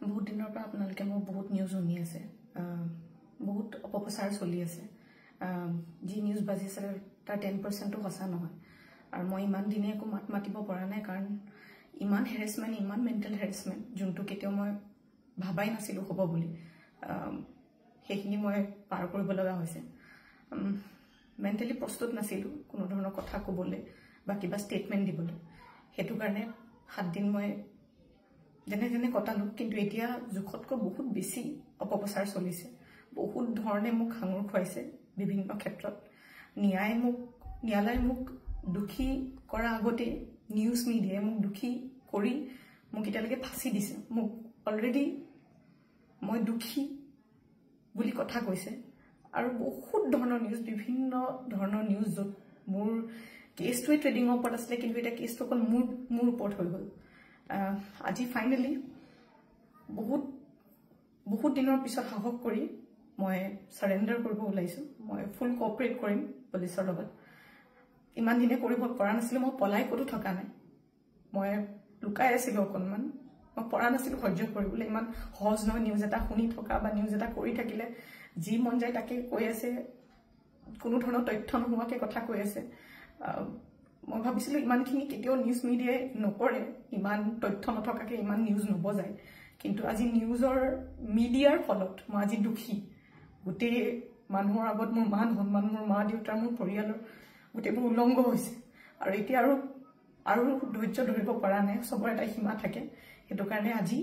বহুত দিনৰ পৰা আপোনালোকে মোক বহুত নিউজ শুনি আছে, বহুত অপপ্ৰচাৰ চলি আছে। যি নিউজ বাজি আছে তাৰ 10%ও সঁচা নহয়। আৰু মই ইমান দিনে একো মাত মাতিব পৰা নাই, কাৰণ ইমান হেৰেছমেণ্ট, ইমান মেণ্টেল হেৰেছমেণ্ট, যোনটো কেতিয়াও মই ভাবাই নাছিলোঁ হ'ব বুলি, সেইখিনি মই পাৰ কৰিব লগা হৈছে। মেণ্টেলি প্ৰস্তুত নাছিলোঁ কোনো ধৰণৰ কথা ক'বলৈ বা কিবা ষ্টেটমেণ্ট দিবলৈ। সেইটো কাৰণে 7 দিন মই যেনে যেনে কটালোঁ, কিন্তু এতিয়া জোখতকৈ বহুত বেছি অপপ্ৰচাৰ চলিছে। বহুত ধৰণে মোক সাঙুৰ খুৱাইছে বিভিন্ন ক্ষেত্ৰত। ন্যায়ালয়ে মোক দোষী কৰাৰ আগতে নিউজ মিডিয়াই মোক দোষী কৰি মোক এতিয়ালৈকে ফাঁচি দিছে। মোক অলৰেডি মই দোষী বুলি কথা কৈছে। আৰু বহুত ধৰণৰ নিউজ, বিভিন্ন ধৰণৰ নিউজ, য'ত মোৰ কেছটোৱে ট্ৰেডিঙৰ ওপৰত আছিলে, কিন্তু এতিয়া কেছটো অকল মোৰ ওপৰত হৈ গ'ল। আজি ফাইনেলি বহুত দিনৰ পিছত সাহস কৰি মই চাৰেণ্ডাৰ কৰিব ওলাইছোঁ। মই ফুল কোঅপাৰেট কৰিম পুলিচৰ লগত। ইমান দিনে কৰিব পৰা নাছিলোঁ, মই পলাই ক'তো থকা নাই, মই লুকাই আছিলোঁ অকণমান, মই পৰা নাছিলোঁ সহ্য কৰিবলৈ। ইমান সহজ নহয় নিউজ এটা শুনি থকা বা নিউজ এটা কৰি থাকিলে, যি মন যায় তাকে কৈ আছে, কোনো ধৰণৰ তথ্য নোহোৱাকৈ কথা কৈ আছে। মই ভাবিছিলোঁ ইমানখিনি কেতিয়াও নিউজ মিডিয়াই নকৰে, ইমান তথ্য নথকাকৈ ইমান নিউজ নবজায়। কিন্তু আজি মিডিয়াৰ ফলত মই আজি দোষী। গোটেই মানুহৰ আগত মোৰ মান সন্মান, মোৰ মা দেউতাৰ, মোৰ পৰিয়ালৰ গোটেইবোৰ উলংঘ হৈছে। আৰু এতিয়া আৰু ধৈৰ্য ধৰিব পৰা নাই, চবৰে এটা সীমা থাকে। সেইটো কাৰণে আজি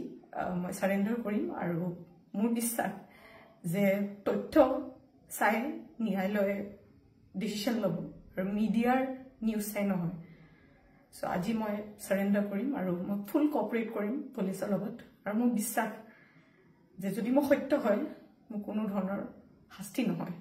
মই চাৰেণ্ডাৰ কৰিম। আৰু মোৰ বিশ্বাস যে তথ্য চাই ন্যায়ালয়ে ডিচিশ্যন ল'ব, আৰু মিডিয়াৰ নিউজ চাই নহয়। চ' আজি মই চাৰেণ্ডাৰ কৰিম আৰু মই ফুল কোঅপাৰেট কৰিম পুলিচৰ লগত। আৰু মোৰ বিশ্বাস যে যদি মই সত্য হয়, মোৰ কোনো ধৰণৰ শাস্তি নহয়।